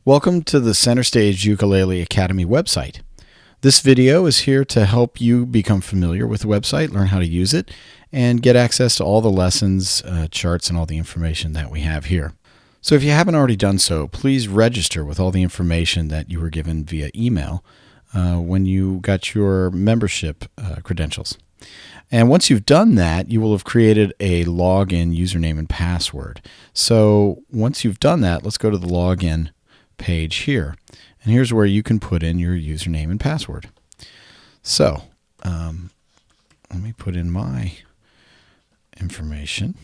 Welcome to the Center Stage Ukulele Academy website. This video is here to help you become familiar with the website, learn how to use it, and get access to all the lessons, charts, and all the information that we have here. So if you haven't already done so, please register with all the information that you were given via email when you got your membership credentials. And once you've done that, you will have created a login username and password. So once you've done that, let's go to the login page here. And here's where you can put in your username and password. So let me put in my information.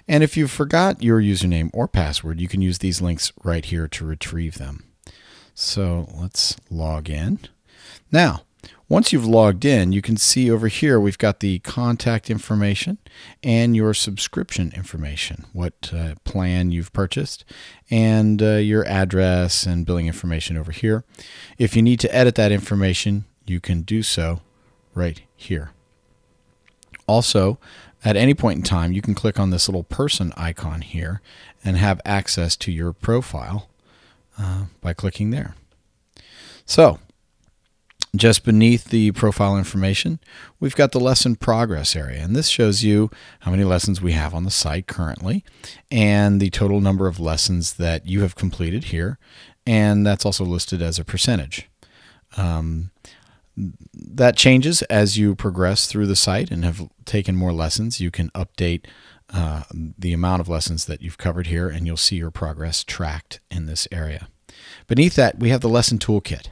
And if you forgot your username or password, you can use these links right here to retrieve them. So let's log in. Now, once you've logged in, you can see over here we've got the contact information and your subscription information, what plan you've purchased, and your address and billing information over here. If you need to edit that information, you can do so right here. Also, at any point in time, you can click on this little person icon here and have access to your profile by clicking there. So, just beneath the profile information, we've got the lesson progress area, and this shows you how many lessons we have on the site currently and the total number of lessons that you have completed here, and that's also listed as a percentage. That changes as you progress through the site and have taken more lessons. You can update the amount of lessons that you've covered here, and you'll see your progress tracked in this area. Beneath that, we have the lesson toolkit.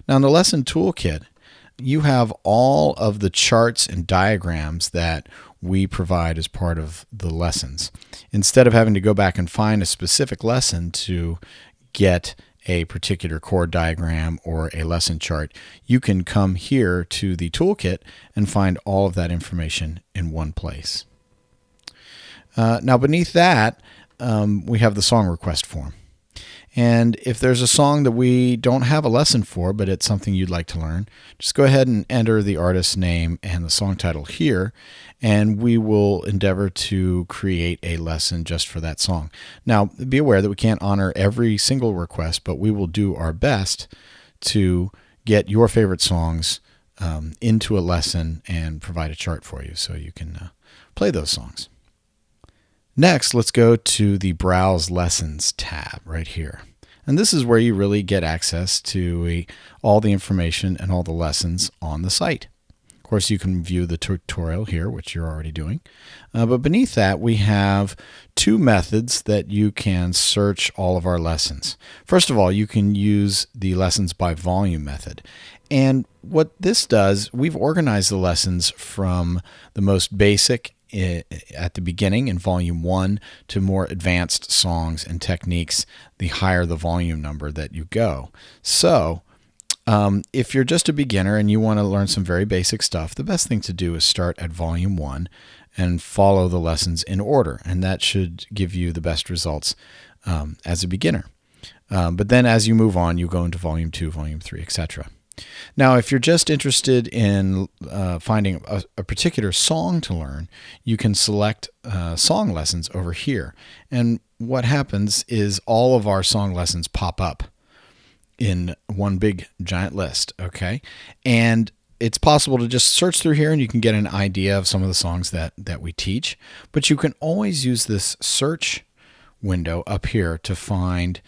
Now, in the lesson toolkit, you have all of the charts and diagrams that we provide as part of the lessons. Instead of having to go back and find a specific lesson to get a particular chord diagram or a lesson chart, you can come here to the toolkit and find all of that information in one place. Now, beneath that, we have the song request form. And if there's a song that we don't have a lesson for, but it's something you'd like to learn, just go ahead and enter the artist's name and the song title here, and we will endeavor to create a lesson just for that song. Now, be aware that we can't honor every single request, but we will do our best to get your favorite songs into a lesson and provide a chart for you so you can play those songs. Next, let's go to the Browse Lessons tab right here. And this is where you really get access to all the information and all the lessons on the site. Of course, you can view the tutorial here, which you're already doing. But beneath that, we have two methods that you can search all of our lessons. First of all, you can use the lessons by volume method. And what this does, we've organized the lessons from the most basic at the beginning in volume 1 to more advanced songs and techniques the higher the volume number that you go. So if you're just a beginner and you want to learn some very basic stuff, the best thing to do is start at volume 1 and follow the lessons in order, and that should give you the best results as a beginner. But then as you move on, you go into volume 2, volume 3, etc. Now, if you're just interested in finding a particular song to learn, you can select song lessons over here. And what happens is all of our song lessons pop up in one big giant list, okay? And it's possible to just search through here and you can get an idea of some of the songs that we teach. But you can always use this search window up here to find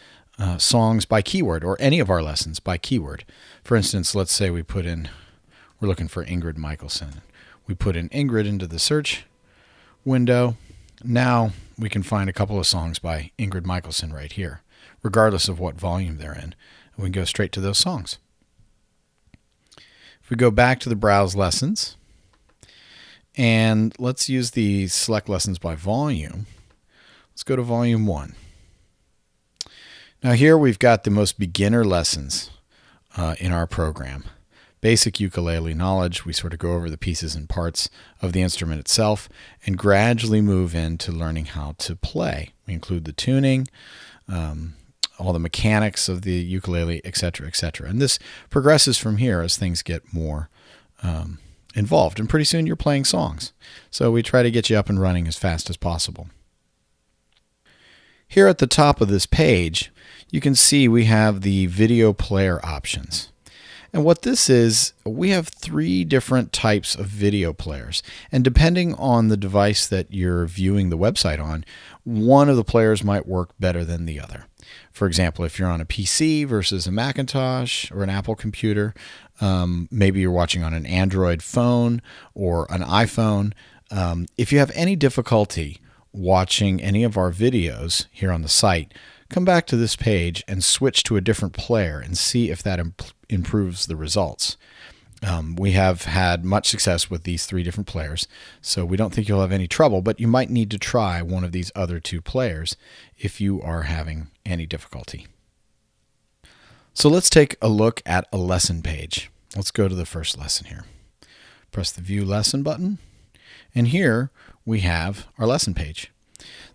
songs by keyword, or any of our lessons by keyword. For instance, let's say we're looking for Ingrid Michaelson. We put in Ingrid into the search window. Now we can find a couple of songs by Ingrid Michaelson right here, regardless of what volume they're in. And we can go straight to those songs. If we go back to the Browse Lessons, and let's use the Select Lessons by Volume. Let's go to volume 1. Now here we've got the most beginner lessons in our program. Basic ukulele knowledge, we sort of go over the pieces and parts of the instrument itself and gradually move into learning how to play. We include the tuning, all the mechanics of the ukulele, etc., etc. And this progresses from here as things get more involved. And pretty soon you're playing songs. So we try to get you up and running as fast as possible. Here at the top of this page, you can see we have the video player options. And what this is, we have 3 different types of video players. And depending on the device that you're viewing the website on, one of the players might work better than the other. For example, if you're on a PC versus a Macintosh or an Apple computer, maybe you're watching on an Android phone or an iPhone. If you have any difficulty watching any of our videos here on the site, come back to this page and switch to a different player and see if that improves the results. We have had much success with these 3 different players, so we don't think you'll have any trouble, but you might need to try one of these other 2 players if you are having any difficulty. So let's take a look at a lesson page. Let's go to the first lesson here. Press the View Lesson button, and here we have our lesson page.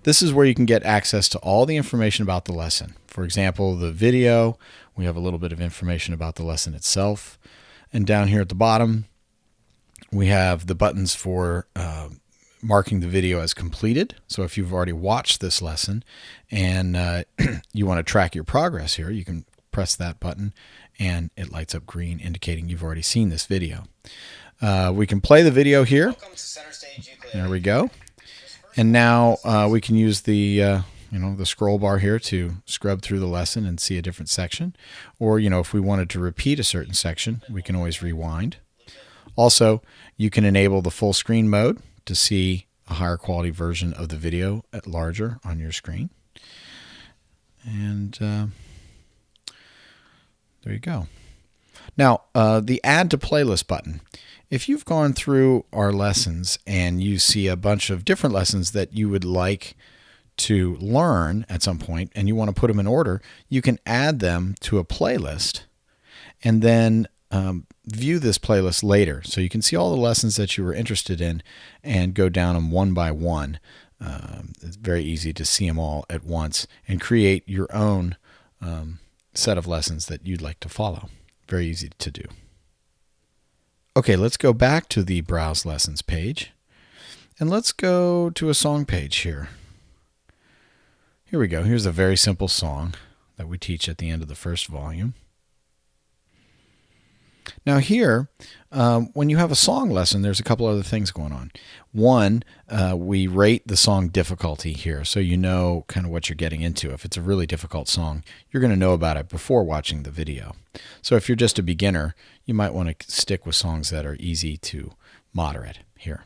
This is where you can get access to all the information about the lesson. For example, the video, we have a little bit of information about the lesson itself. And down here at the bottom, we have the buttons for marking the video as completed. So if you've already watched this lesson and you want to track your progress here, you can press that button and it lights up green indicating you've already seen this video. We can play the video here. Welcome to Center Stage Ukulele. There we go. And now we can use the the scroll bar here to scrub through the lesson and see a different section. Or if we wanted to repeat a certain section, we can always rewind. Also, you can enable the full screen mode to see a higher quality version of the video at larger on your screen. And there you go. Now, the Add to Playlist button. If you've gone through our lessons and you see a bunch of different lessons that you would like to learn at some point and you want to put them in order, you can add them to a playlist and then view this playlist later. So you can see all the lessons that you were interested in and go down them one by one. It's very easy to see them all at once and create your own set of lessons that you'd like to follow. Very easy to do. Okay, let's go back to the Browse Lessons page, and let's go to a song page here. Here we go. Here's a very simple song that we teach at the end of the first volume. Now here, when you have a song lesson, there's a couple other things going on. One, we rate the song difficulty here, so you know kind of what you're getting into. If it's a really difficult song, you're going to know about it before watching the video. So if you're just a beginner, you might want to stick with songs that are easy to moderate here.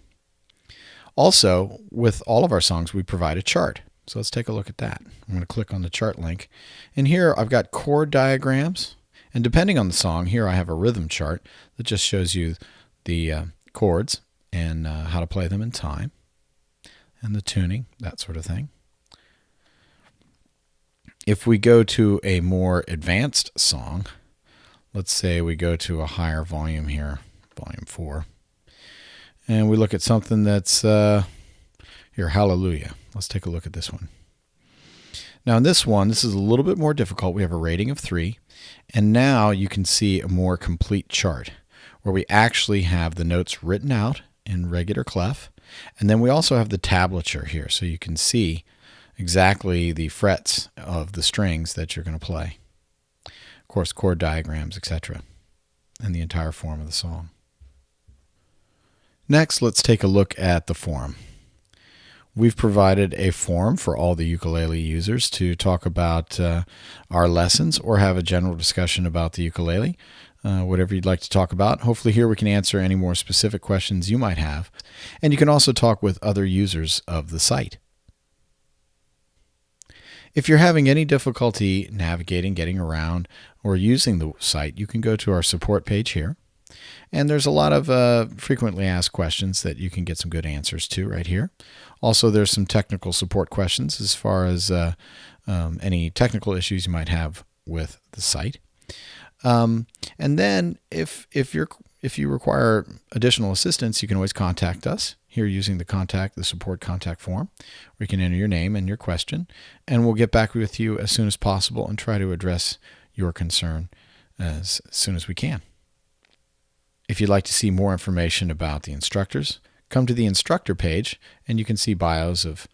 Also, with all of our songs, we provide a chart. So let's take a look at that. I'm going to click on the chart link. And here I've got chord diagrams. And depending on the song, here I have a rhythm chart that just shows you the chords and how to play them in time and the tuning, that sort of thing. If we go to a more advanced song, let's say we go to a higher volume here, volume 4, and we look at something that's here, Hallelujah. Let's take a look at this one. Now in this one, this is a little bit more difficult. We have a rating of 3, and now you can see a more complete chart where we actually have the notes written out in regular clef, and then we also have the tablature here, so you can see exactly the frets of the strings that you're going to play. Of course, chord diagrams, etc., and the entire form of the song. Next, let's take a look at the forum. We've provided a forum for all the ukulele users to talk about our lessons or have a general discussion about the ukulele, whatever you'd like to talk about. Hopefully here we can answer any more specific questions you might have. And you can also talk with other users of the site. If you're having any difficulty navigating, getting around, or using the site, you can go to our support page here. And there's a lot of frequently asked questions that you can get some good answers to right here. Also, there's some technical support questions as far as any technical issues you might have with the site. And then if you require additional assistance, you can always contact us here using the support contact form, where you can enter your name and your question, and we'll get back with you as soon as possible and try to address your concern as soon as we can. If you'd like to see more information about the instructors, come to the instructor page and you can see bios of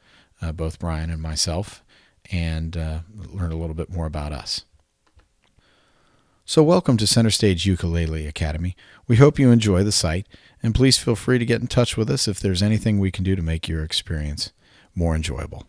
both Brian and myself and learn a little bit more about us. So welcome to Center Stage Ukulele Academy. We hope you enjoy the site, and please feel free to get in touch with us if there's anything we can do to make your experience more enjoyable.